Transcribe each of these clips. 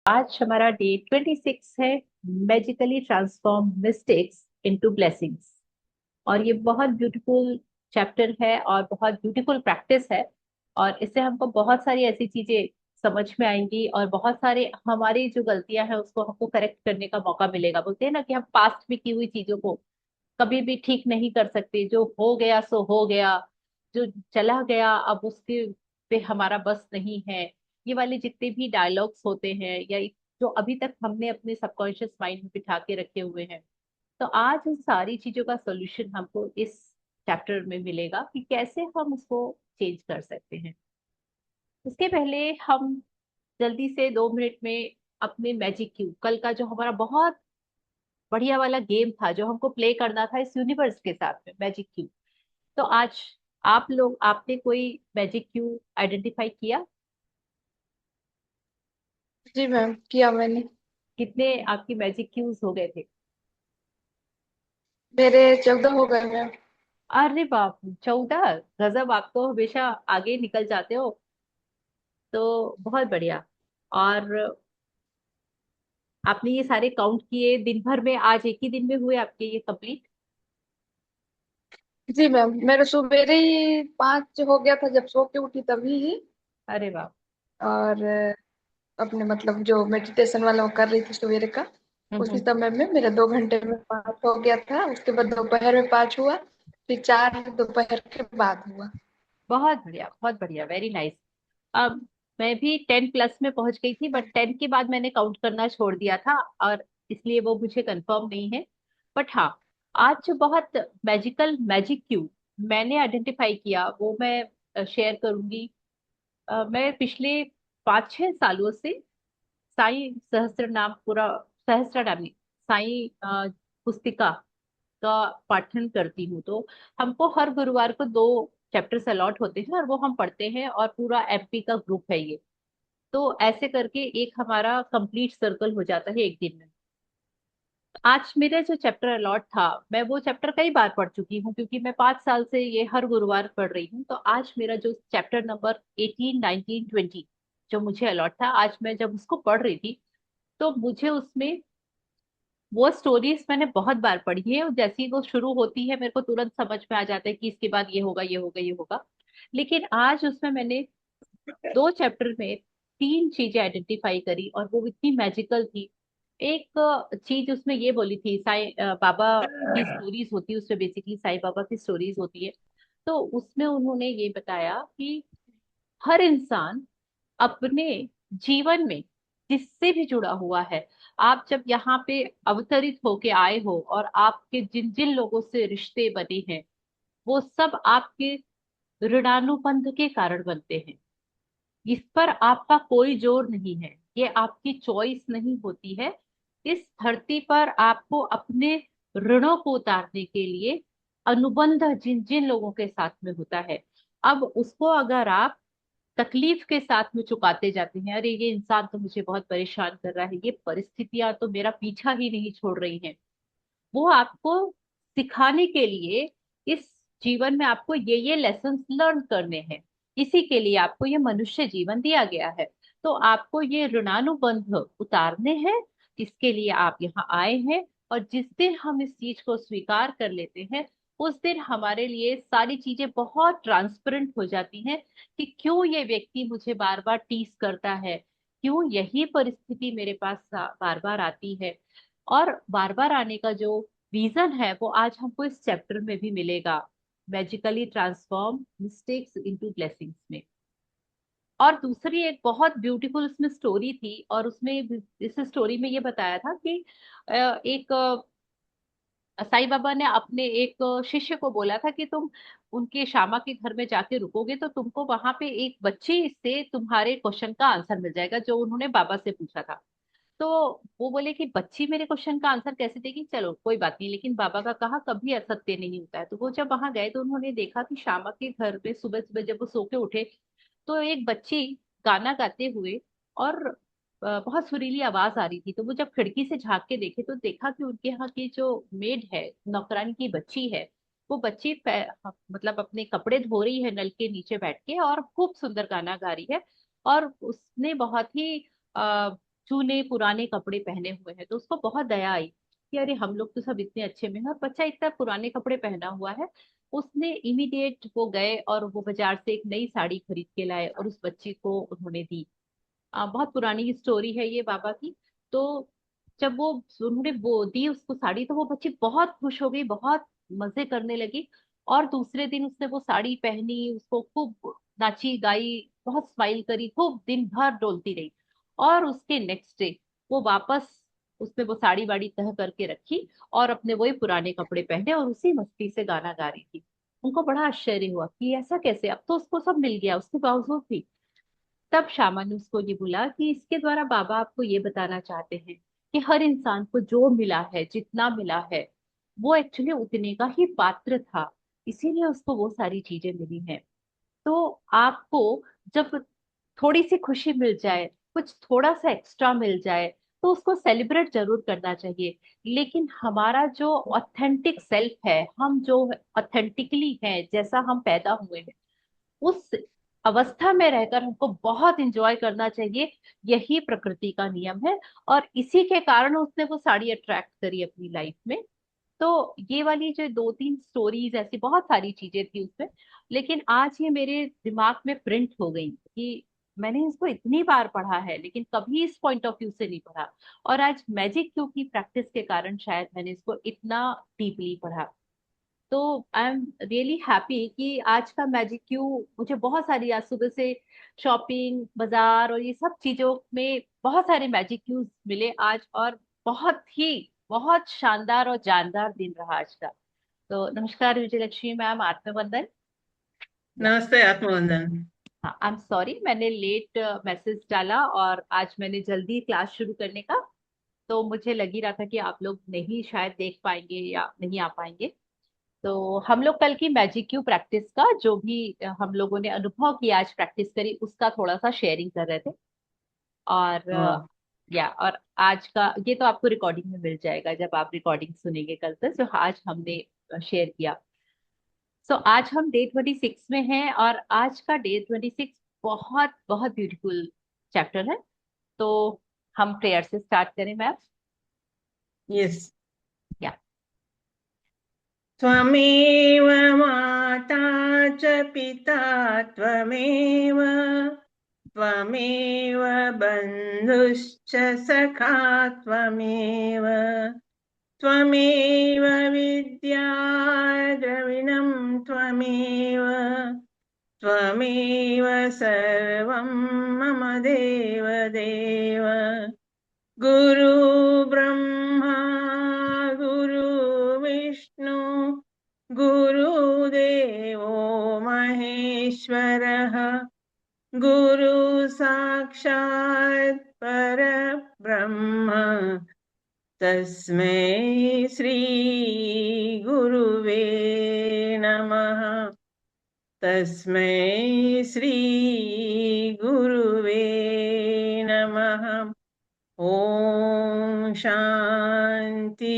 आज हमारा डे 26 है। Magically transform mistakes into blessings. और ये बहुत ब्यूटीफुल चैप्टर है और बहुत ब्यूटीफुल प्रैक्टिस है। और इससे हमको बहुत सारी ऐसी चीजें समझ में आएंगी और बहुत सारे हमारी जो गलतियां हैं उसको हमको करेक्ट करने का मौका मिलेगा। बोलते हैं ना कि हम पास्ट में की हुई चीजों को कभी भी ठीक नहीं कर सकते। जो हो गया सो हो गया, जो चला गया अब उसके पे हमारा बस नहीं है। ये वाले जितने भी डायलॉग्स होते हैं या जो अभी तक हमने अपने सबकॉन्शियस माइंड में बिठा के रखे हुए हैं, तो आज उन सारी चीजों का सोल्यूशन हमको इस चैप्टर में मिलेगा कि कैसे हम उसको चेंज कर सकते हैं। उसके पहले हम जल्दी से 2 मिनट में अपने मैजिक क्यूब, कल का जो हमारा बहुत बढ़िया वाला गेम था जो हमको प्ले करना था इस यूनिवर्स के साथ में, मैजिक क्यूब। तो आज आप लोग, आपने कोई मैजिक क्यूब आइडेंटिफाई किया? जी मैम, किया मैंने। कितने आपकी मैजिक क्यूब्स हो गए थे? मेरे 14 हो गए मैम। अरे बाप रे, 14! गजब, आप तो हमेशा आगे निकल जाते हो। तो बहुत बढ़िया। और आपने ये सारे काउंट किए दिन भर में? आज एक ही दिन में हुए आपके ये कंप्लीट? जी मैम, मेरे सवेरे ही 5 हो गया था, जब सो के उठी तभी ही। अरे बाप। और अपने मतलब जो मेडिटेशन वाला वो कर रही थी सवेरे का, उसी हम्म। समय में मेरे 2 घंटे में 5 हो गया था। उसके बाद दोपहर में 5 हुआ, फिर 4 दोपहर के बाद हुआ। बहुत बढ़िया, बहुत बढ़िया, वेरी नाइस। अब मैं भी 10+ में पहुंच गई थी, बट 10 के बाद मैंने काउंट करना छोड़ दिया था और इसलिए वो मुझे कंफर्म नहीं है। बट हाँ, आज जो बहुत मैजिकल मैजिक क्यू मैंने आइडेंटिफाई किया वो मैं शेयर करूंगी। मैं पिछले 5-6 सालों से साई सहस्त्र नाम, पूरा सहस्त्र नाम नहीं, साई पुस्तिका का पाठन करती हूँ। तो हमको हर गुरुवार को 2 चैप्टर्स अलॉट होते हैं और वो हम पढ़ते हैं और पूरा एमपी का ग्रुप है ये। तो ऐसे करके एक हमारा कंप्लीट सर्कल हो जाता है एक दिन में। आज मेरा जो चैप्टर अलॉट था, मैं वो चैप्टर कई बार पढ़ चुकी हूँ क्योंकि मैं 5 साल से ये हर गुरुवार पढ़ रही हूँ। तो आज मेरा जो चैप्टर नंबर 18, 19, 20 जो मुझे अलॉट था, आज मैं जब उसको पढ़ रही थी तो मुझे उसमें वो स्टोरीज मैंने बहुत बार पढ़ी है और जैसे ही वो शुरू होती है मेरे को तुरंत समझ में आ जाता है कि इसके बाद ये होगा, ये होगा, ये होगा। लेकिन आज उसमें मैंने 2 चैप्टर में 3 चीजें आइडेंटिफाई करी और वो इतनी मैजिकल थी। एक चीज उसमें ये बोली थी, बाबा की स्टोरीज होती है उसमें, बेसिकली साईं बाबा की स्टोरीज होती है। तो उसमें उन्होंने ये बताया कि हर इंसान अपने जीवन में जिससे भी जुड़ा हुआ है, आप जब यहाँ पे अवतरित होके आए हो और आपके जिन जिन लोगों से रिश्ते बने हैं वो सब आपके ऋणानुबंध के कारण बनते हैं। इस पर आपका कोई जोर नहीं है, ये आपकी चॉइस नहीं होती है। इस धरती पर आपको अपने ऋणों को उतारने के लिए अनुबंध जिन जिन लोगों के साथ में होता है, अब उसको अगर आप तकलीफ के साथ में चुकाते जाते हैं, अरे ये इंसान तो मुझे बहुत परेशान कर रहा है, ये परिस्थितियां तो मेरा पीछा ही नहीं छोड़ रही हैं, वो आपको सिखाने के लिए इस जीवन में आपको ये लेसन लर्न करने हैं। इसी के लिए आपको ये मनुष्य जीवन दिया गया है। तो आपको ये ऋणानुबंध उतारने हैं, इसके लिए आप यहाँ आए हैं। और जिस दिन हम इस चीज को स्वीकार कर लेते हैं, उस दिन हमारे लिए सारी चीजें बहुत ट्रांसपेरेंट हो जाती हैं कि क्यों ये व्यक्ति मुझे बार बार टीज करता है, क्यों यही परिस्थिति मेरे पास बार बार आती है। और बार बार आने का जो रीजन है वो आज हमको इस चैप्टर में भी मिलेगा, magically transform mistakes into blessings में। और दूसरी एक बहुत ब्यूटीफुल उसमें स्टोरी थी और उसमें इस स्टोरी में ये बताया था कि एक साईं बाबा ने अपने एक शिष्य को बोला था कि तुम उनके श्यामा के घर में जाके रुकोगे तो तुमको वहां पे एक बच्ची से तुम्हारे क्वेश्चन का आंसर मिल जाएगा जो उन्होंने बाबा से पूछा था। तो वो बोले कि बच्ची मेरे क्वेश्चन का आंसर कैसे देगी, चलो कोई बात नहीं, लेकिन बाबा का कहा कभी असत्य नहीं होता है। तो वो जब वहां गए तो उन्होंने देखा कि श्यामा के घर पे सुबह सुबह जब वो सो के उठे तो एक बच्ची गाना गाते हुए और बहुत सुरीली आवाज आ रही थी। तो वो जब खिड़की से झांक के देखे तो देखा कि उनके यहाँ की जो मेड है, नौकरानी की बच्ची है, वो बच्ची मतलब अपने कपड़े धो रही है नल के नीचे बैठ के और खूब सुंदर गाना गा रही है। और उसने बहुत ही चूने पुराने कपड़े पहने हुए हैं, तो उसको बहुत दया आई कि अरे हम लोग तो सब इतने अच्छे में हैं और बच्चा इतना पुराने कपड़े पहना हुआ है। उसने इमीडिएट वो गए और वो बाजार से एक नई साड़ी खरीद के लाए और उस बच्ची को उन्होंने दी। बहुत पुरानी स्टोरी है ये बाबा की। तो जब वो उन्होंने वो दी उसको साड़ी, तो वो बच्ची बहुत खुश हो गई, बहुत मजे करने लगी। और दूसरे दिन उसने वो साड़ी पहनी, उसको खूब नाची गाई, बहुत स्माइल करी, खूब दिन भर डोलती रही। और उसके नेक्स्ट डे वो वापस उसने वो साड़ी वाड़ी तह करके रखी और अपने वही पुराने कपड़े पहने और उसी मस्ती से गाना गा रही थी। उनको बड़ा आश्चर्य हुआ कि ऐसा कैसे, अब तो उसको सब मिल गया उसके बावजूद भी। तब शामा ने उसको ये बोला कि इसके द्वारा बाबा आपको ये बताना चाहते हैं कि हर इंसान को जो मिला है, जितना मिला है, वो एक्चुअली उतने का ही पात्र था, इसीलिए उसको वो सारी चीजें मिली हैं। तो आपको जब थोड़ी सी खुशी मिल जाए, कुछ थोड़ा सा एक्स्ट्रा मिल जाए, तो उसको सेलिब्रेट जरूर करना चाहिए। लेकिन हमारा जो ऑथेंटिक सेल्फ है, हम जो ऑथेंटिकली हैं, जैसा हम पैदा हुए हैं, उस अवस्था में रहकर हमको बहुत इंजॉय करना चाहिए। यही प्रकृति का नियम है। और इसी के कारण उसने वो साड़ी अट्रैक्ट करी अपनी लाइफ में। तो ये वाली जो दो तीन स्टोरीज, ऐसी बहुत सारी चीजें थी उसमें, लेकिन आज ये मेरे दिमाग में प्रिंट हो गई कि मैंने इसको इतनी बार पढ़ा है लेकिन कभी इस पॉइंट ऑफ व्यू से नहीं पढ़ा। और आज मैजिक क्यू की प्रैक्टिस के कारण शायद मैंने इसको इतना डीपली पढ़ा। तो आई एम रियली हैप्पी कि आज का मैजिक क्यू मुझे बहुत सारी, आज सुबह से शॉपिंग, बाजार और ये सब चीजों में बहुत सारे मैजिक क्यूज मिले आज। और बहुत शानदार और जानदार दिन रहा आज का। तो नमस्कार विजयलक्ष्मी मैम, आत्मवंदन। या नमस्ते आत्मवंदन। हाँ, आई एम सॉरी मैंने लेट मैसेज डाला और आज मैंने जल्दी क्लास शुरू करने का। तो मुझे लग ही रहा था कि आप लोग नहीं शायद देख पाएंगे या नहीं आ पाएंगे। तो हम लोग कल की मैजिक क्यू प्रैक्टिस का जो भी हम लोगों ने अनुभव किया, आज प्रैक्टिस करी, उसका थोड़ा सा शेयरिंग कर रहे थे। और हाँ। या और आज का ये तो आपको रिकॉर्डिंग में मिल जाएगा जब आप रिकॉर्डिंग सुनेंगे कल तक, जो आज हमने शेयर किया। सो आज हम डे 26 में हैं और आज का डे 26 बहुत बहुत ब्यूटीफुल चैप्टर है। तो हम प्रेयर से स्टार्ट करें मैम। यस। या त्वमेव माता च पिता त्वमेव, त्वमेव बन्धुश्च सखा त्वमेव, त्वमेव विद्या द्रविणं त्वमेव, त्वमेव सर्वं मम देव देव। गुरु ब्रह्मा गुरु विष्णु गुरुदेवो महेश्वरः, गुरु साक्षात् परब्रह्म, तस्मै श्री गुरुवे नमः, तस्मै श्री गुरुवे नमः। ओम शांति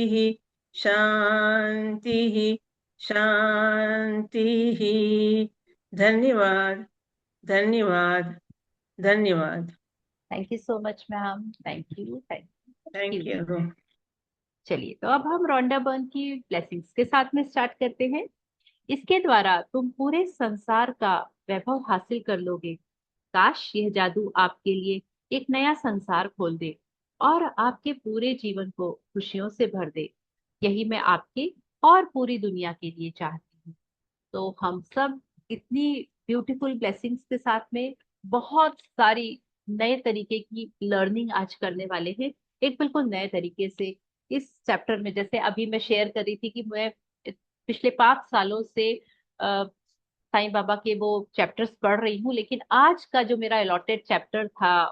शांति शांति। धन्यवाद धन्यवाद धन्यवाद। Thank you so much ma'am, thank thank you. You. चलिए, तो अब हम रॉन्डा बर्न की ब्लेसिंग्स के साथ में स्टार्ट करते हैं। इसके द्वारा तुम पूरे संसार का वैभव हासिल कर लोगे। काश यह जादू आपके लिए एक नया संसार खोल दे और आपके पूरे जीवन को खुशियों से भर दे। यही मैं आपके और पूरी दुनिया के लिए चाहती हूँ। तो हम सब इतनी ब्यूटीफुल ब्लेसिंग्स के साथ में बहुत सारी नए तरीके की लर्निंग आज करने वाले हैं। एक बिल्कुल नए तरीके से इस चैप्टर में, जैसे अभी मैं शेयर कर रही थी कि मैं पिछले 5 सालों से साईं बाबा के वो चैप्टर्स पढ़ रही हूँ, लेकिन आज का जो मेरा अलॉटेड चैप्टर था,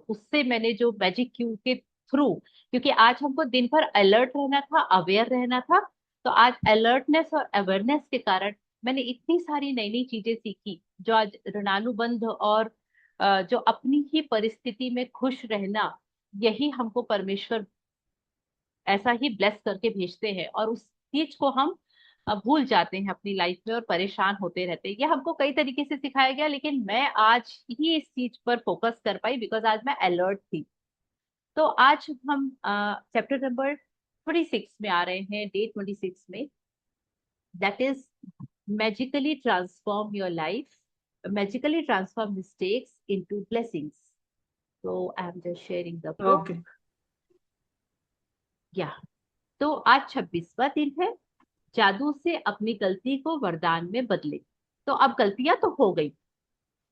उससे मैंने जो मैजिक क्यू के थ्रू, क्योंकि आज हमको दिन भर अलर्ट रहना था, अवेयर रहना था। तो आज अलर्टनेस और अवेयरनेस के कारण मैंने इतनी सारी नई नई चीजें सीखी, जो आज ऋणानुबंध और जो अपनी ही परिस्थिति में खुश रहना, यही हमको परमेश्वर ऐसा ही ब्लेस करके भेजते हैं। और उस चीज को हम भूल जाते हैं अपनी लाइफ में और परेशान होते रहते हैं। ये हमको कई तरीके से सिखाया गया, लेकिन मैं आज ही इस चीज पर फोकस कर पाई बिकॉज आज मैं अलर्ट थी। तो आज हम चैप्टर नंबर 26 में आ रहे हैं, डे 26 में, that is magically transform your life, magically transform mistakes into blessings. So I'm just sharing the book. Okay. या तो आज 26वां दिन है, जादू से अपनी गलती को वरदान में बदले। तो अब गलतियां तो हो गई,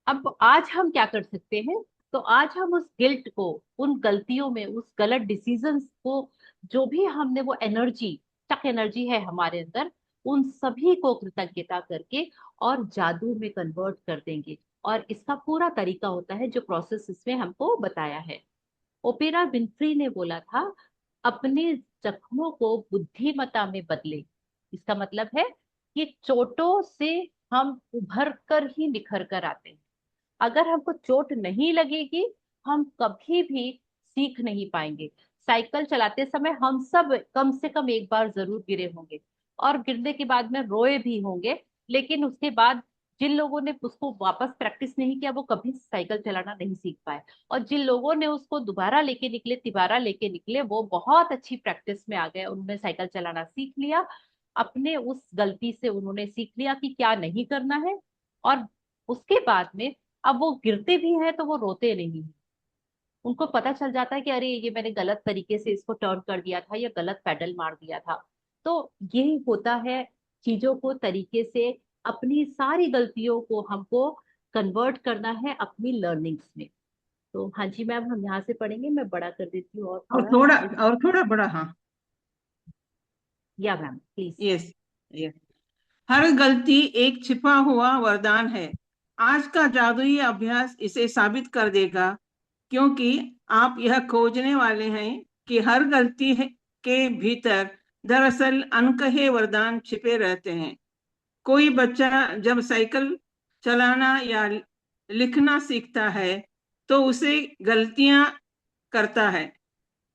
अब आज हम क्या कर सकते हैं? तो आज हम उस गिल्ट को, उन गलतियों में, उस गलत डिसीजंस को, जो भी हमने वो एनर्जी, स्टक एनर्जी है हमारे अंदर, उन सभी को कृतज्ञता करके और जादू में कन्वर्ट कर देंगे। और इसका पूरा तरीका होता है जो प्रोसेस इसमें हमको बताया है। ओपेरा विंफ्री ने बोला था, अपने जख्मों को बुद्धिमत्ता में बदले। इसका मतलब है कि चोटों से हम उभर कर ही निखर कर आते हैं। अगर हमको चोट नहीं लगेगी, हम कभी भी सीख नहीं पाएंगे। साइकिल चलाते समय हम सब कम से कम एक बार जरूर गिरे होंगे, और गिरने के बाद में रोए भी होंगे। लेकिन उसके बाद जिन लोगों ने उसको वापस प्रैक्टिस नहीं किया, वो कभी साइकिल चलाना नहीं सीख पाए। और जिन लोगों ने उसको दोबारा लेके निकले, तिबारा लेके निकले, वो बहुत अच्छी प्रैक्टिस में आ गए, उन्होंने साइकिल चलाना सीख लिया। अपने उस गलती से उन्होंने सीख लिया कि क्या नहीं करना है। और उसके बाद में अब वो गिरते भी हैं तो वो रोते नहीं हैं। उनको पता चल जाता है कि अरे ये मैंने गलत तरीके से इसको टर्न कर दिया था, या गलत पेडल मार दिया था। तो यही होता है, चीजों को तरीके से, अपनी सारी गलतियों को हमको कन्वर्ट करना है अपनी लर्निंग्स में। तो हाँ जी मैम, हम यहाँ से पढ़ेंगे, मैं बड़ा कर देती हूँ और और थोड़ा थोड़ा, इस, और थोड़ा बड़ा, हाँ। या मैम प्लीज। Yes, yes. हर गलती एक छिपा हुआ वरदान है। आज का जादुई अभ्यास इसे साबित कर देगा, क्योंकि आप यह खोजने वाले हैं कि हर गलती के भीतर दरअसल अनकहे वरदान छिपे रहते हैं। कोई बच्चा जब साइकिल चलाना या लिखना सीखता है तो उसे गलतियां करता है।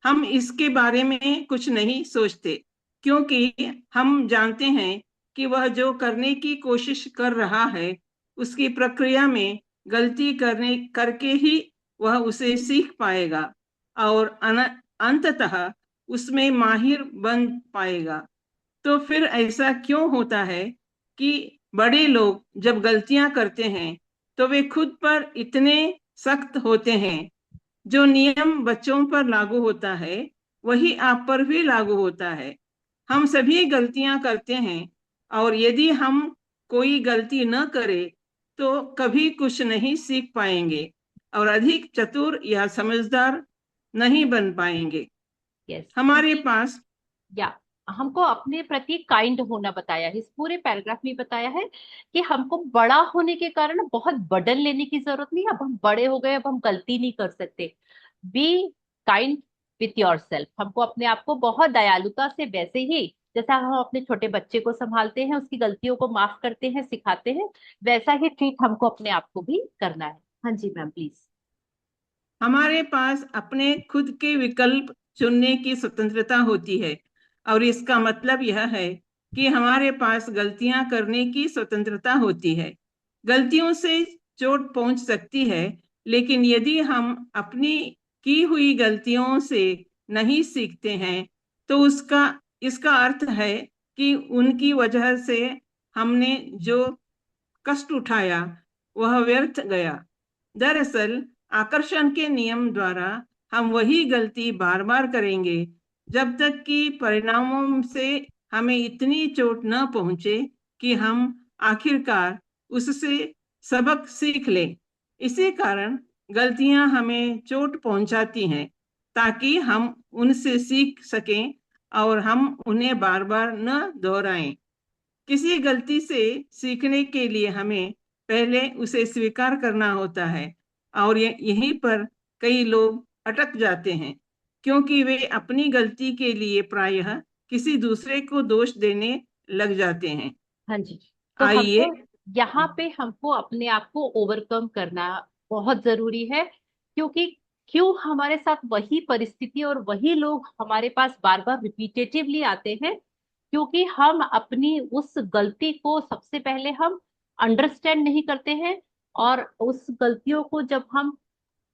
हम इसके बारे में कुछ नहीं सोचते, क्योंकि हम जानते हैं कि वह जो करने की कोशिश कर रहा है, उसकी प्रक्रिया में गलती करने करके ही वह उसे सीख पाएगा और अंततः उसमें माहिर बन पाएगा। तो फिर ऐसा क्यों होता है कि बड़े लोग जब गलतियां करते हैं तो वे खुद पर इतने सख्त होते हैं? जो नियम बच्चों पर लागू होता है वही आप पर भी लागू होता है। हम सभी गलतियां करते हैं, और यदि हम कोई गलती न करे तो कभी कुछ नहीं सीख पाएंगे और अधिक चतुर या समझदार नहीं बन पाएंगे। यस, हमारे क्योंकि पास या हमको अपने प्रति काइंड होना बताया है, इस पूरे पैराग्राफ में बताया है कि हमको बड़ा होने के कारण बहुत बर्डन लेने की जरूरत नहीं। अब हम बड़े हो गए, अब हम गलती नहीं कर सकते। Be kind with your self. हमको अपने आप को बहुत दयालुता से, वैसे ही जैसा हम अपने छोटे बच्चे को संभालते हैं, उसकी गलतियों को माफ करते हैं, सिखाते हैं, वैसा ही ट्रीट हमको अपने आप को भी करना है। हाँ जी मैम प्लीज। हमारे पास अपने खुद के विकल्प चुनने की स्वतंत्रता होती है, और इसका मतलब यह है कि हमारे पास गलतियां करने की स्वतंत्रता होती है। गलतियों से चोट पहुंच सकती है, लेकिन यदि हम अपनी की हुई गलतियों से नहीं सीखते हैं तो उसका इसका अर्थ है कि उनकी वजह से हमने जो कष्ट उठाया वह व्यर्थ गया। दरअसल आकर्षण के नियम द्वारा हम वही गलती बार बार करेंगे जब तक कि परिणामों से हमें इतनी चोट न पहुंचे कि हम आखिरकार उससे सबक सीख लें। इसी कारण गलतियां हमें चोट पहुंचाती हैं, ताकि हम उनसे सीख सकें और हम उन्हें बार बार न दोहराएं। किसी गलती से सीखने के लिए हमें पहले उसे स्वीकार करना होता है, और यहीं पर कई लोग अटक जाते हैं, क्योंकि वे अपनी गलती के लिए प्रायः किसी दूसरे को दोष देने लग जाते हैं। हाँ जी। तो आइए। हमको यहाँ पे हमको अपने आप को ओवरकम करना बहुत जरूरी है, क्योंकि क्यों हमारे साथ वही परिस्थिति और वही लोग हमारे पास बार बार रिपीटेटिवली आते हैं? क्योंकि हम अपनी उस गलती को सबसे पहले हम अंडरस्टैंड नहीं करते हैं, और उस गलतियों को जब हम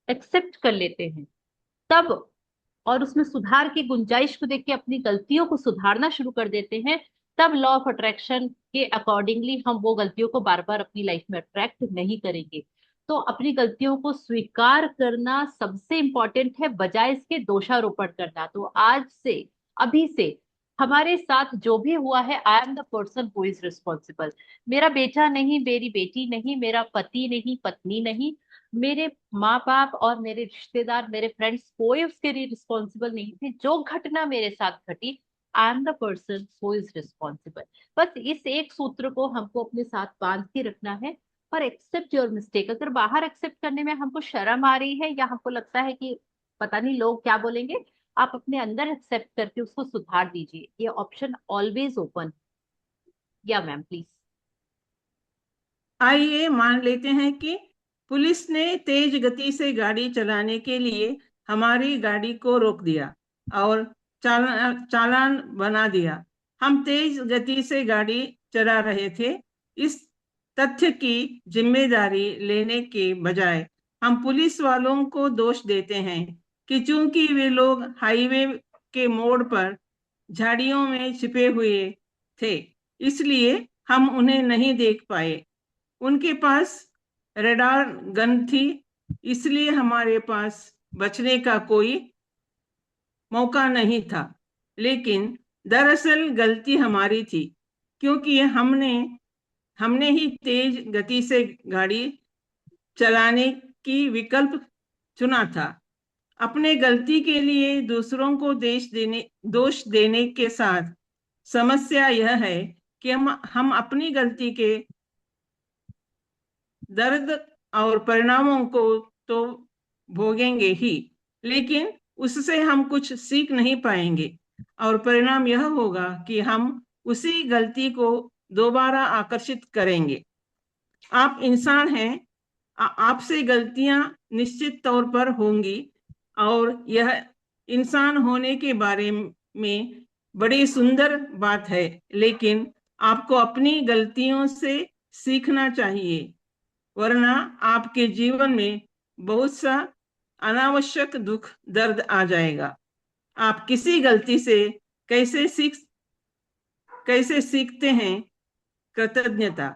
एक्सेप्ट कर लेते हैं, तब और उसमें सुधार की गुंजाइश को देख के अपनी गलतियों को सुधारना शुरू कर देते हैं, तब लॉ ऑफ अट्रैक्शन के अकॉर्डिंगली हम वो गलतियों को बार बार अपनी लाइफ में अट्रैक्ट नहीं करेंगे। तो अपनी गलतियों को स्वीकार करना सबसे इंपॉर्टेंट है, बजाय इसके दोषारोपण करना। तो आज से, अभी से हमारे साथ जो भी हुआ है, I am the person who is responsible. मेरा बेटा नहीं, मेरी बेटी नहीं, मेरा पति नहीं, पत्नी नहीं, मेरे माँ बाप और मेरे रिश्तेदार, मेरे फ्रेंड्स, कोई उसके लिए रिस्पॉन्सिबल नहीं थे। जो घटना मेरे साथ घटी, I am the person who is responsible. बस इस एक सूत्र को हमको अपने साथ बांध के रखना है। और एक्सेप्ट योर मिस्टेक। अगर बाहर एक्सेप्ट करने में हमको शर्म आ रही है या हमको लगता है कि पता नहीं लोग क्या बोलेंगे, आप अपने अंदर एक्सेप्ट करके उसको सुधार दीजिए। ये ऑप्शन ऑलवेज ओपन। या मैम प्लीज। आइए मान लेते हैं कि पुलिस ने तेज गति से गाड़ी चलाने के लिए हमारी गाड़ी को रोक दिया और चालान बना दिया। हम तेज गति से गाड़ी चला रहे थे। इस तथ्य की जिम्मेदारी लेने के बजाय हम पुलिस वालों को दोष देते हैं कि चूंकि वे लोग हाईवे के मोड़ पर झाड़ियों में छिपे हुए थे, इसलिए हम उन्हें नहीं देख पाए। उनके पास रडार गन थी, इसलिए हमारे पास बचने का कोई मौका नहीं था। लेकिन दरअसल गलती हमारी थी, क्योंकि हमने ही तेज गति से गाड़ी चलाने की विकल्प चुना था। अपने गलती के लिए दूसरों को दोष देने के साथ समस्या यह है कि हम अपनी गलती के दर्द और परिणामों को तो भोगेंगे ही, लेकिन उससे हम कुछ सीख नहीं पाएंगे और परिणाम यह होगा कि हम उसी गलती को दोबारा आकर्षित करेंगे। आप इंसान हैं, आपसे गलतियां निश्चित तौर पर होंगी और यह इंसान होने के बारे में बड़ी सुंदर बात है। लेकिन आपको अपनी गलतियों से सीखना चाहिए, वरना आपके जीवन में बहुत सा अनावश्यक दुख दर्द आ जाएगा। आप किसी गलती से कैसे सीखते हैं? कृतज्ञता।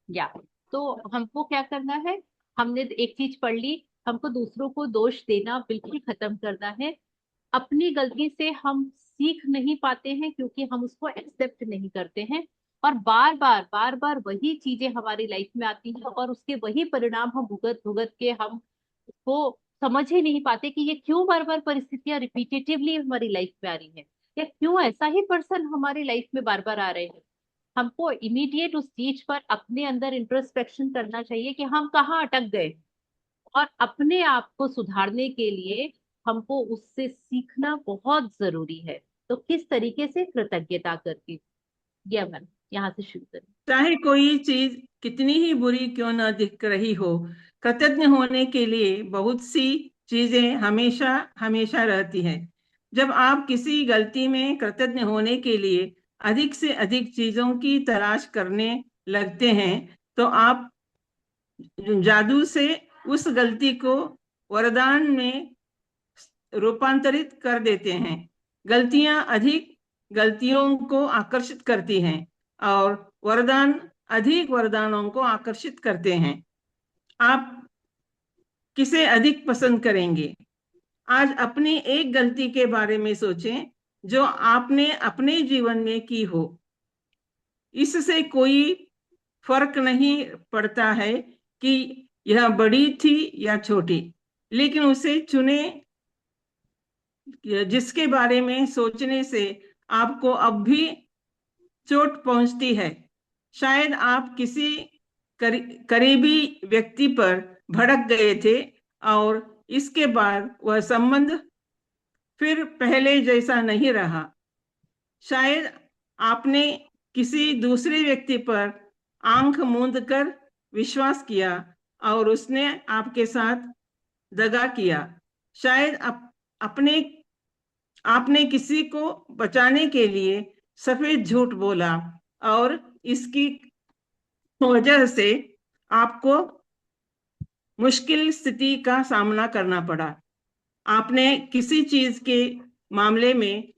या तो हमको क्या करना है, हमने एक चीज पढ़ ली, हमको दूसरों को दोष देना बिल्कुल खत्म करना है। अपनी गलती से हम सीख नहीं पाते हैं क्योंकि हम उसको एक्सेप्ट नहीं करते हैं। और बार बार वही चीजें हमारी लाइफ में आती हैं और उसके वही परिणाम हम भुगत भुगत के हम उसको समझ ही नहीं पाते कि ये क्यों बार बार परिस्थितियां रिपीटेटिवली हमारी लाइफ में आ रही है, या क्यों ऐसा ही पर्सन हमारी लाइफ में बार बार आ रहे हैं। हमको इमीडिएट उस चीज पर अपने अंदर इंट्रोस्पेक्शन करना चाहिए कि हम कहाँ अटक गए, और अपने आप को सुधारने के लिए हमको उससे सीखना बहुत जरूरी है। तो किस तरीके से? कृतज्ञता करके। या मैम यहाँ से शुरू करें। चाहे कोई चीज कितनी ही बुरी क्यों न दिख रही हो, कृतज्ञ होने के लिए बहुत सी चीजें हमेशा हमेशा रहती हैं। जब आप किसी गलती में कृतज्ञ होने के लिए अधिक से अधिक चीजों की तलाश करने लगते हैं, तो आप जादू से उस गलती को वरदान में रूपांतरित कर देते हैं। गलतियां अधिक गलतियों को आकर्षित करती हैं और वरदान अधिक वरदानों को आकर्षित करते हैं। आप किसे अधिक पसंद करेंगे? आज अपनी एक गलती के बारे में सोचें जो आपने अपने जीवन में की हो। इससे कोई फर्क नहीं पड़ता है कि यह बड़ी थी या छोटी, लेकिन उसे चुने जिसके बारे में सोचने से आपको अब भी चोट पहुंचती है। शायद आप किसी करीबी व्यक्ति पर भड़क गए थे और इसके बाद वह संबंध फिर पहले जैसा नहीं रहा। शायद आपने किसी दूसरे व्यक्ति पर आंख मूंद कर विश्वास किया और उसने आपके साथ दगा किया। शायद आपने किसी को बचाने के लिए सफेद झूठ बोला और इसकी वजह से आपको मुश्किल स्थिति का सामना करना पड़ा। आपने किसी चीज के मामले में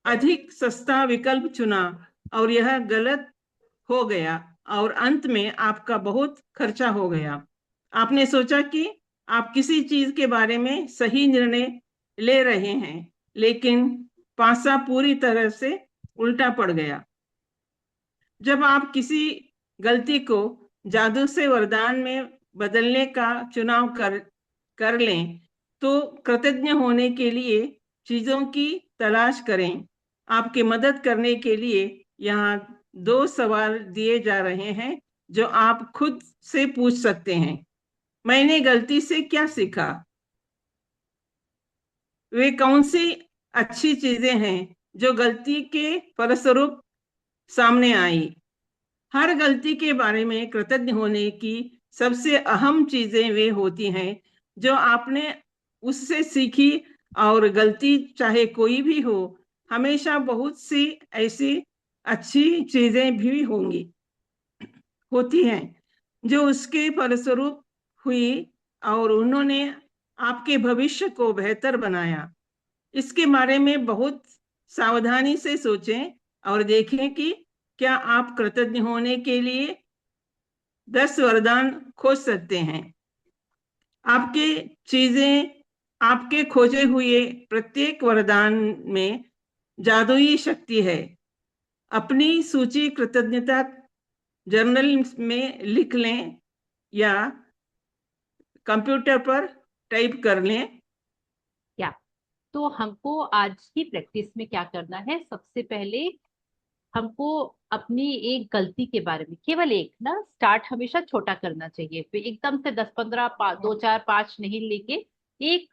अधिक सस्ता विकल्प चुना और यह गलत हो गया और अंत में आपका बहुत खर्चा हो गया। आपने सोचा कि आप किसी चीज के बारे में सही निर्णय ले रहे हैं, लेकिन पासा पूरी तरह से उल्टा पड़ गया। जब आप किसी गलती को जादू से वरदान में बदलने का चुनाव कर लें, तो कृतज्ञ होने के लिए चीजों की तलाश करें। आपकी मदद करने के लिए यहाँ 2 सवाल दिए जा रहे हैं जो आप खुद से पूछ सकते हैं। मैंने गलती से क्या सीखा? वे कौन सी अच्छी चीजें हैं जो गलती के फलस्वरूप सामने आई? हर गलती के बारे में कृतज्ञ होने की सबसे अहम चीजें वे होती हैं जो आपने उससे सीखी। और गलती चाहे कोई भी हो, हमेशा बहुत सी ऐसी अच्छी चीजें भी होती हैं जो उसके फलस्वरूप हुई और उन्होंने आपके भविष्य को बेहतर बनाया। इसके बारे में बहुत सावधानी से सोचें और देखें कि क्या आप कृतज्ञ होने के लिए 10 वरदान खोज सकते हैं। आपके चीजें आपके खोजे हुए प्रत्येक वरदान में जादुई शक्ति है। अपनी सूची कृतज्ञता जर्नल में लिख लें या कंप्यूटर पर टाइप कर लें। क्या तो हमको आज की प्रैक्टिस में क्या करना है, सबसे पहले हमको अपनी एक गलती के बारे में, केवल एक ना, स्टार्ट हमेशा छोटा करना चाहिए, फिर एकदम से 10-15 2 4 5 नहीं लेके एक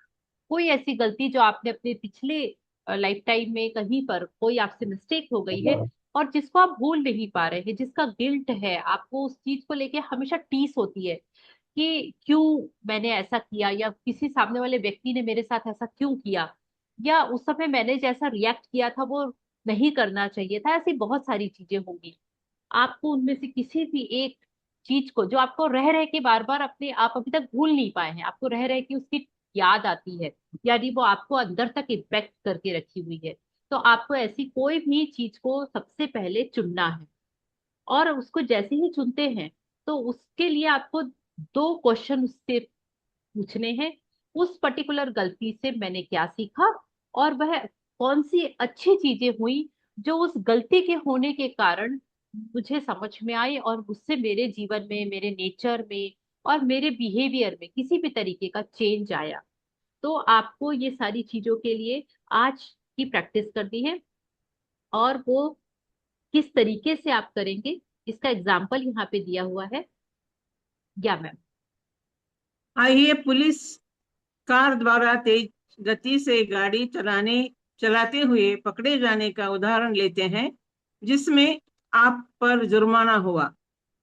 कोई ऐसी गलती जो आपने अपने पिछले लाइफ टाइम में कहीं पर कोई आपसे मिस्टेक हो गई है और जिसको आप भूल नहीं पा रहे हैं, जिसका गिल्ट है आपको, उस चीज को लेके हमेशा टीस होती है कि क्यों मैंने ऐसा किया, या किसी सामने वाले व्यक्ति ने मेरे साथ ऐसा क्यों किया, या उस समय मैंने जैसा रिएक्ट किया था वो नहीं करना चाहिए था। ऐसी बहुत सारी चीजें होंगी। आपको उनमें से किसी भी एक चीज को जो आपको रह रह के बार बार अपने आप अभी तक भूल नहीं पाए हैं, आपको रह रह के उसकी याद आती है, यानी वो आपको अंदर तक इम्पैक्ट करके रखी हुई है, तो आपको ऐसी कोई भी चीज को सबसे पहले चुनना है। और उसको जैसे ही चुनते हैं तो उसके लिए आपको 2 क्वेश्चन उससे पूछने हैं। उस पर्टिकुलर गलती से मैंने क्या सीखा, और वह कौन सी अच्छी चीजें हुई जो उस गलती के होने के कारण मुझे समझ में आई और उससे मेरे जीवन में, मेरे नेचर में और मेरे बिहेवियर में किसी भी तरीके का चेंज आया। तो आपको ये सारी चीजों के लिए आज की प्रैक्टिस करनी है, और वो किस तरीके से आप करेंगे इसका एग्जाम्पल यहाँ पे दिया हुआ है। या मैम। आइए पुलिस कार द्वारा तेज गति से गाड़ी चलाते हुए पकड़े जाने का उदाहरण लेते हैं, जिसमें आप पर जुर्माना हुआ।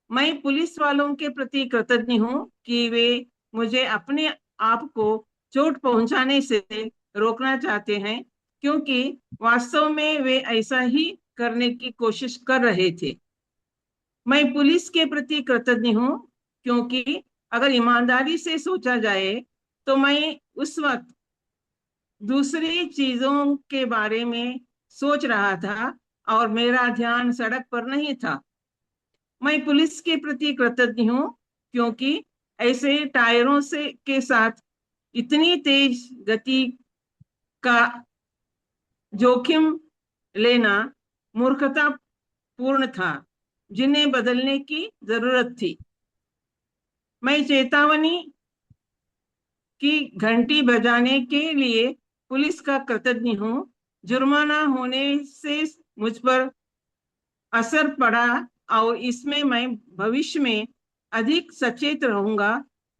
मैं पुलिस वालों के प्रति कृतज्ञ हूँ कि वे मुझे अपने आप को चोट पहुंचाने से रोकना चाहते हैं, क्योंकि वास्तव में वे ऐसा ही करने की कोशिश कर रहे थे। मैं पुलिस के प्रति कृतज्ञ हूँ क्योंकि अगर ईमानदारी से सोचा जाए तो मैं उस वक्त दूसरी चीजों के बारे में सोच रहा था और मेरा ध्यान सड़क पर नहीं था। मैं पुलिस के प्रति कृतज्ञ हूँ क्योंकि ऐसे टायरों से के साथ इतनी तेज गति का जोखिम लेना मूर्खतापूर्ण था, जिन्हें बदलने की जरूरत थी। मैं चेतावनी की घंटी बजाने के लिए पुलिस का कृतज्ञ हूँ। जुर्माना होने से मुझ पर असर पड़ा और इसमें मैं भविष्य में अधिक सचेत रहूंगा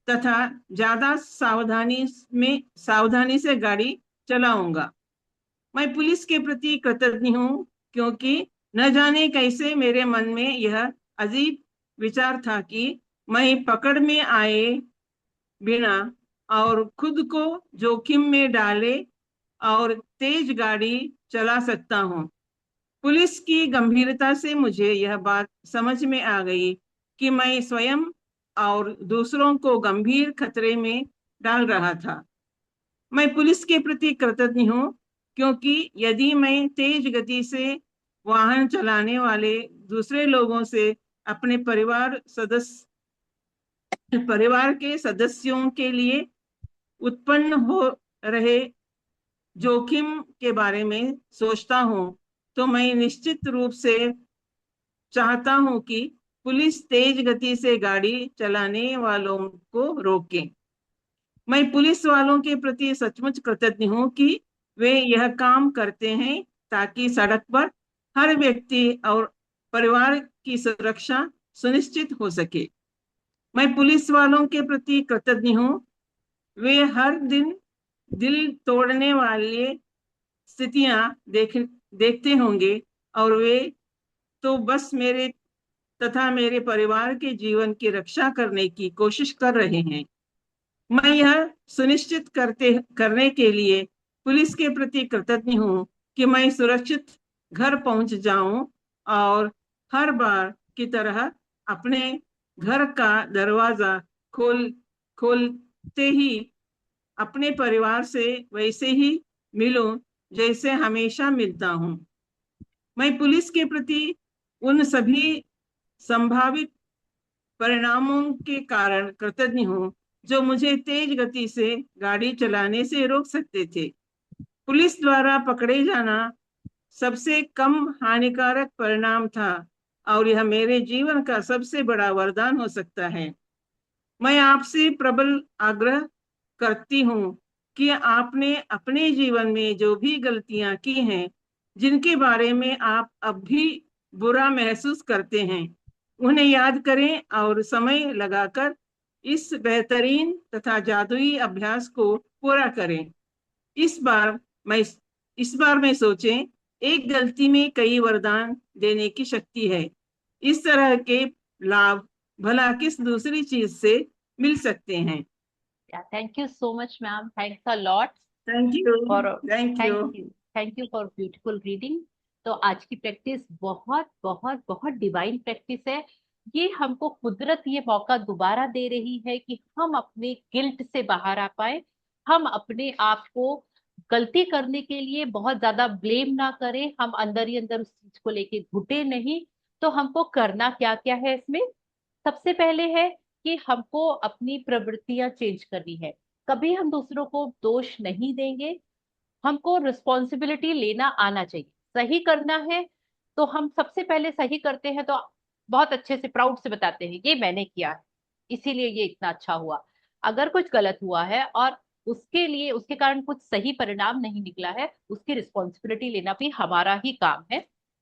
तथा ज्यादा सावधानी से गाड़ी चलाऊंगा। मैं पुलिस के प्रति कृतज्ञ हूँ क्योंकि न जाने कैसे मेरे मन में यह अजीब विचार था कि मैं पकड़ में आए बिना और खुद को जोखिम में डाले और तेज गाड़ी चला सकता हूँ। पुलिस की गंभीरता से मुझे यह बात समझ में आ गई कि मैं स्वयं और दूसरों को गंभीर खतरे में डाल रहा था। मैं पुलिस के प्रति कृतज्ञ हूँ, क्योंकि यदि मैं तेज गति से वाहन चलाने वाले दूसरे लोगों से अपने परिवार के सदस्यों के लिए उत्पन्न हो रहे जोखिम के बारे में सोचता हूँ, तो मैं निश्चित रूप से चाहता हूँ कि पुलिस तेज गति से गाड़ी चलाने वालों को रोके। मैं पुलिस वालों के प्रति सचमुच कृतज्ञ हूँ कि वे यह काम करते हैं ताकि सड़क पर हर व्यक्ति और परिवार की सुरक्षा सुनिश्चित हो सके। मैं पुलिस वालों के प्रति कृतज्ञ हूँ, वे हर दिन दिल तोड़ने वाली स्थितियां देखते होंगे, और वे तो बस मेरे तथा मेरे परिवार के जीवन की रक्षा करने की कोशिश कर रहे हैं। मैं यह सुनिश्चित करने के लिए पुलिस के प्रति कृतज्ञ हूँ कि मैं सुरक्षित घर पहुंच जाऊं, और हर बार की तरह अपने घर का दरवाजा खोलते ही अपने परिवार से वैसे ही मिलूं जैसे हमेशा मिलता हूं। मैं पुलिस के प्रति उन सभी संभावित परिणामों के कारण कृतज्ञ हूँ जो मुझे तेज गति से गाड़ी चलाने से रोक सकते थे। पुलिस द्वारा पकड़े जाना सबसे कम हानिकारक परिणाम था, और यह मेरे जीवन का सबसे बड़ा वरदान हो सकता है। मैं आपसे प्रबल आग्रह करती हूँ कि आपने अपने जीवन में जो भी गलतियां की हैं, जिनके बारे में आप अब भी बुरा महसूस करते हैं, उन्हें याद करें और समय लगाकर इस बेहतरीन तथा जादुई अभ्यास को पूरा करें। इस बार मैं इस बार में सोचें, एक गलती में कई वरदान देने की शक्ति है। इस तरह के लाभ भला किस दूसरी चीज से मिल सकते हैं। Thank you so much ma'am, thanks a lot thank you. For thank you. Thank you for beautiful reading. तो आज की प्रैक्टिस बहुत बहुत बहुत डिवाइन प्रैक्टिस है। ये हमको कुदरत ये मौका दोबारा दे रही है कि हम अपने गिल्ट से बाहर आ पाए। हम अपने आप को गलती करने के लिए बहुत ज्यादा ब्लेम ना करें, हम अंदर ही अंदर उस चीज को लेके घुटे नहीं। तो हमको करना क्या क्या है इसमें? सबसे पहले है कि हमको अपनी प्रवृत्तियां चेंज करनी है। कभी हम दूसरों को दोष नहीं देंगे, हमको रिस्पॉन्सिबिलिटी लेना आना चाहिए। सही करना है तो हम सबसे पहले सही करते हैं तो बहुत अच्छे से प्राउड से बताते हैं ये मैंने किया है, इसीलिए ये इतना अच्छा हुआ। अगर कुछ गलत हुआ है और उसके लिए उसके कारण कुछ सही परिणाम नहीं निकला है, उसकी रिस्पॉन्सिबिलिटी लेना भी हमारा ही काम है।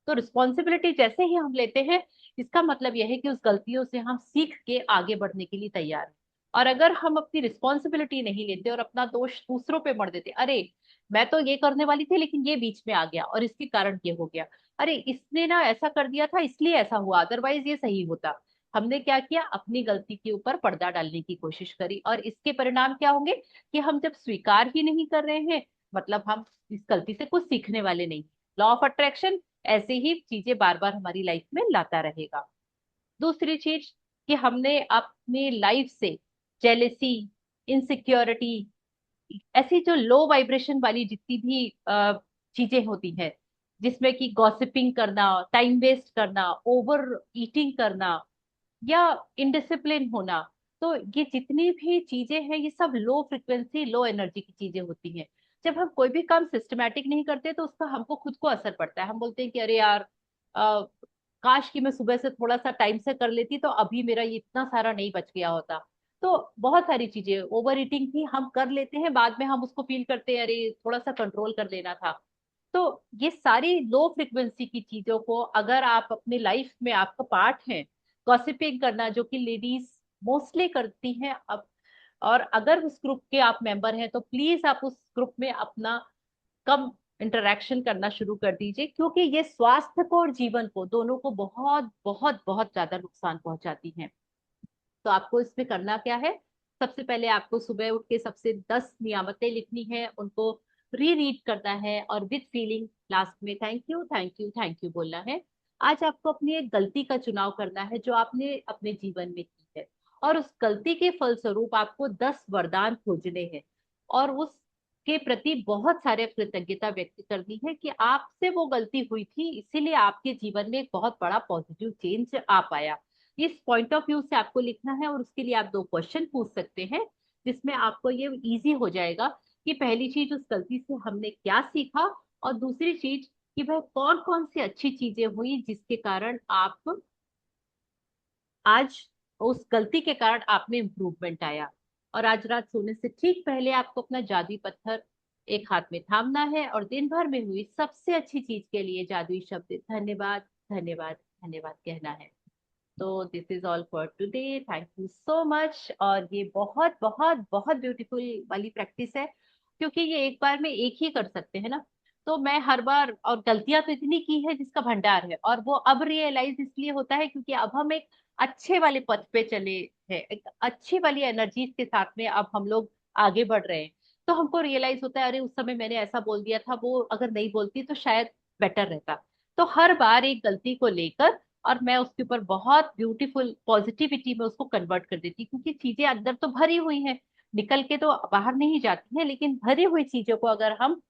तो रिस्पॉन्सिबिलिटी जैसे ही हम लेते हैं, इसका मतलब यह है कि उस गलतियों से हम सीख के आगे बढ़ने के लिए तैयार हैं। और अगर हम अपनी रिस्पॉन्सिबिलिटी नहीं लेते और अपना दोष दूसरों पे मढ़ देते, अरे मैं तो ये करने वाली थी लेकिन ये बीच में आ गया और इसके कारण ये हो गया, अरे इसने ना ऐसा कर दिया था इसलिए ऐसा हुआ, अदरवाइज ये सही होता। हमने क्या किया? अपनी गलती के ऊपर पर्दा डालने की कोशिश करी, और इसके परिणाम क्या होंगे कि हम जब स्वीकार ही नहीं कर रहे हैं, मतलब हम इस गलती से कुछ सीखने वाले नहीं। लॉ ऑफ अट्रैक्शन ऐसे ही चीजें बार बार हमारी लाइफ में लाता रहेगा। दूसरी चीज कि हमने अपनी लाइफ से जेलेसी, इनसिक्योरिटी, ऐसी जो लो वाइब्रेशन वाली जितनी भी चीजें होती हैं, जिसमें कि गॉसिपिंग करना, टाइम वेस्ट करना, ओवर ईटिंग करना, या इनडिसिप्लिन होना, तो ये जितनी भी चीजें हैं ये सब लो फ्रिक्वेंसी लो एनर्जी की चीजें होती हैं। जब हम कोई भी काम सिस्टमेटिक नहीं करते तो उसका हमको खुद को असर पड़ता है। हम बोलते हैं कि अरे यार, काश कि मैं सुबह से थोड़ा सा टाइम से कर लेती तो अभी मेरा ये इतना सारा नहीं बच गया होता। तो बहुत सारी चीजें, ओवर ईटिंग भी हम कर लेते हैं, बाद में हम उसको फील करते हैं अरे थोड़ा सा कंट्रोल कर लेना था। तो ये सारी लो फ्रिक्वेंसी की चीजों को अगर आप अपनी लाइफ में आपका पार्ट है, गॉसिपिंग करना जो कि लेडीज मोस्टली करती हैं अब, और अगर उस ग्रुप के आप मेंबर हैं तो प्लीज आप उस ग्रुप में अपना कम इंटरेक्शन करना शुरू कर दीजिए, क्योंकि ये स्वास्थ्य को और जीवन को दोनों को बहुत बहुत बहुत ज्यादा नुकसान पहुंचाती हैं। तो आपको इसमें करना क्या है? सबसे पहले आपको सुबह उठ के सबसे 10 नियामतें लिखनी है, उनको री रीड करना है और विद फीलिंग लास्ट में thank you thank you thank you बोलना है। आज आपको अपनी एक गलती का चुनाव करना है जो आपने अपने जीवन में की है, और उस गलती के फलस्वरूप आपको 10 वरदान खोजने हैं। और उस के प्रति बहुत सारे कृतज्ञता व्यक्त करनी है कि आपसे वो गलती हुई थी, इसीलिए आपके जीवन में एक बहुत बड़ा पॉजिटिव चेंज आ पाया। इस पॉइंट ऑफ व्यू से आपको लिखना है, और उसके लिए आप 2 क्वेश्चन पूछ सकते हैं, जिसमें आपको ये इजी हो जाएगा कि पहली चीज उस गलती से हमने क्या सीखा, और दूसरी चीज कि वह कौन कौन सी अच्छी चीजें हुई जिसके कारण आप आज, उस गलती के कारण आप में इम्प्रूवमेंट आया। और आज रात सोने से ठीक पहले आपको अपना जादुई पत्थर एक हाथ में थामना है, और दिन भर में हुई सबसे अच्छी चीज के लिए जादुई शब्द धन्यवाद धन्यवाद धन्यवाद कहना है। तो this is all for today, thank you so much. और ये बहुत बहुत बहुत ब्यूटीफुल वाली प्रैक्टिस है, क्योंकि ये एक बार में एक ही कर सकते हैं ना। तो मैं हर बार, और गलतियां तो इतनी की है जिसका भंडार है, और वो अब रियलाइज इसलिए होता है क्योंकि अब हम एक अच्छे वाले पथ पे चले हैं, एक अच्छी वाली एनर्जी के साथ में अब हम लोग आगे बढ़ रहे हैं। तो हमको रियलाइज होता है, अरे उस समय मैंने ऐसा बोल दिया था, वो अगर नहीं बोलती तो शायद बेटर रहता। तो हर बार एक गलती को लेकर, और मैं उसके ऊपर बहुत ब्यूटीफुल पॉजिटिविटी में उसको कन्वर्ट कर देती, क्योंकि चीजें अंदर तो भरी हुई हैं, निकल के तो बाहर नहीं जाती हैं, लेकिन भरी हुई चीजों को अगर हम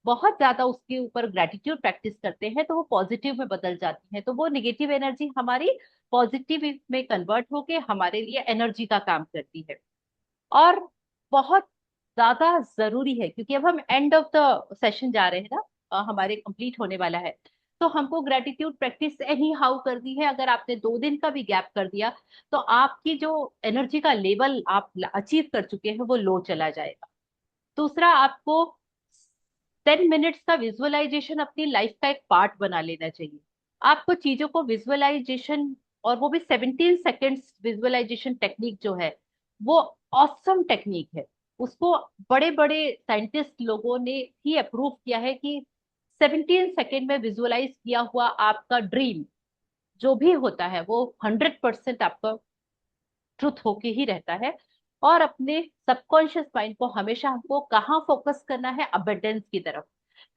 बहुत ज्यादा उसके ऊपर ग्रेटिट्यूड प्रैक्टिस करते हैं तो वो पॉजिटिव में बदल जाती है, तो वो निगेटिव एनर्जी हमारी पॉजिटिव में कन्वर्ट होके हमारे लिए एनर्जी का काम करती है। और बहुत ज्यादा जरूरी है, क्योंकि अब हम एंड ऑफ द सेशन जा रहे हैं ना, हमारे कंप्लीट होने वाला है। तो हमको ग्रेटिट्यूड प्रैक्टिस ही हाउ करनी है। अगर आपने 2 दिन का भी गैप कर दिया, तो आपकी जो एनर्जी का लेवल आप अचीव कर चुके हैं वो लो चला जाएगा। दूसरा, आपको 10 मिनट्स का विजुअलाइजेशन अपनी लाइफ का एक पार्ट बना लेना चाहिए। आपको चीजों को विजुअलाइजेशन, और वो भी 17 सेकेंड्स विजुअलाइजेशन टेक्निक जो है, वो ऑसम टेक्निक है। उसको बड़े बड़े साइंटिस्ट लोगों ने ही अप्रूव किया है कि 17 सेकेंड में विजुअलाइज किया हुआ आपका ड्रीम जो भी होता है वो 100% आपका ट्रुथ होके ही रहता है। और अपने सबकॉन्शियस माइंड को हमेशा हमको कहाँ फोकस करना है, अबेंडेंस की तरफ,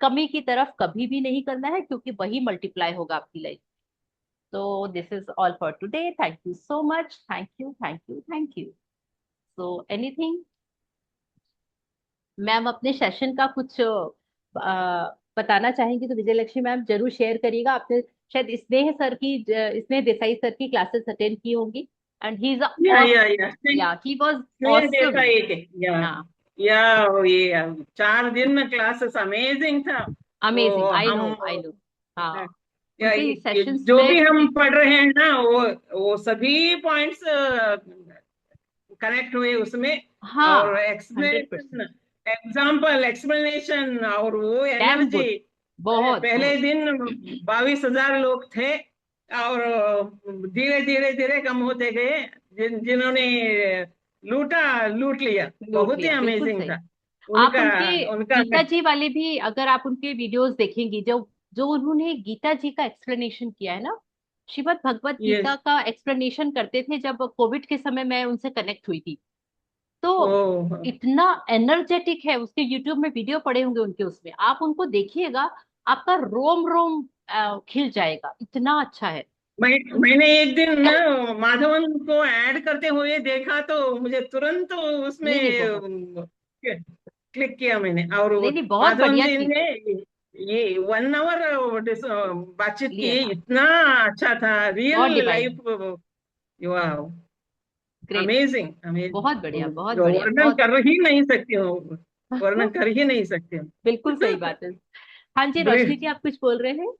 कमी की तरफ कभी भी नहीं करना है, क्योंकि वही मल्टीप्लाई होगा आपकी लाइफ। तो this is all for today, thank you so much, thank you thank you thank you. So anything, ma'am अपने सेशन का कुछ बताना चाहेंगी तो विजय लक्ष्मी मैम जरूर शेयर करिएगा। आपने शायद स्नेह देसाई सर की क्लासेस अटेंड की होंगी, एंड ही इज या या ही वाज स्नेह ऑसम। देसाई के या हाँ, या ये 4 दिन क्लासेस अमेजिंग था। अमेजिंग, वो आई नो हम आई नो। हाँ, या उनके सेशंस जो भी में। हम पढ़ रहे हैं ना, वो सभी पॉइंट्स कनेक्ट हुए उसमें। और हाँ, 100%। एक्सप्लेनेशन, एग्जाम्पल, एक्सप्लेनेशन, और वो डैम एनर्जी। गुड, बहुत पहले बहुत। दिन 22,000 लोग थे, और धीरे धीरे धीरे कम होते गए। जिन्होंने लूट लिया। लूट बहुत ही लिया, बिल्कुल अमेजिंग सही। था आप उनका उनके उनका गीता जी वाले भी, अगर आप उनके वीडियोस देखेंगी, जो जो उन्होंने गीता जी का एक्सप्लेनेशन किया है ना, श्रीमद् भगवत गीता यस। का एक्सप्लेनेशन करते थे जब कोविड के समय मैं उनसे कनेक्ट हुई थी, तो ओ, इतना एनर्जेटिक है। उसके यूट्यूब में वीडियो पड़े होंगे उनके, उसमें आप उनको देखिएगा, आपका रोम रोम खिल जाएगा, इतना अच्छा है। मैंने एक दिन ना माधवन को ऐड करते हुए देखा, तो मुझे तुरंत उसमें नहीं नहीं, बहुत, क्लिक किया मैंने। और नहीं नहीं, बहुत माधवन बढ़िया जी चीज ने है। ये 1 आवर बातचीत लिए की, हाँ, इतना अच्छा था, बहुत रियल डिवाइन, लाइफ। वाह, ग्रेट, अमेजिंग बहुत बढ़िया बहुत बढ़िया वर्णन बहुत। कर ही नहीं सकती हूँ, वर्णन कर ही नहीं सकती हूँ। बिल्कुल सही बात है। हाँ जी, रोशनी ब्रीफ। जी आप कुछ बोल रहे हैं।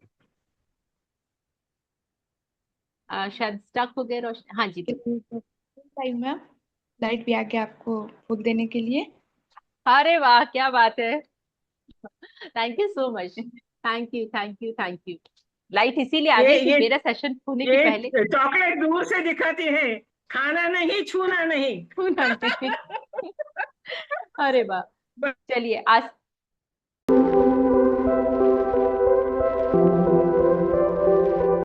शायद स्टक हो गए रोशनी, हाँ जी बोलिए। टाइम में लाइट भी आ गया आपको बुक देने के लिए। अरे वाह, क्या बात है, thank you so much, thank you thank you thank you. Light इसीलिए आ ये गई कि ये मेरा सेशन होने के पहले। ये चॉकलेट दूर से दिखाती है, खाना नहीं, छूना नहीं। हाँ जी। अरे वाह, चलिए आज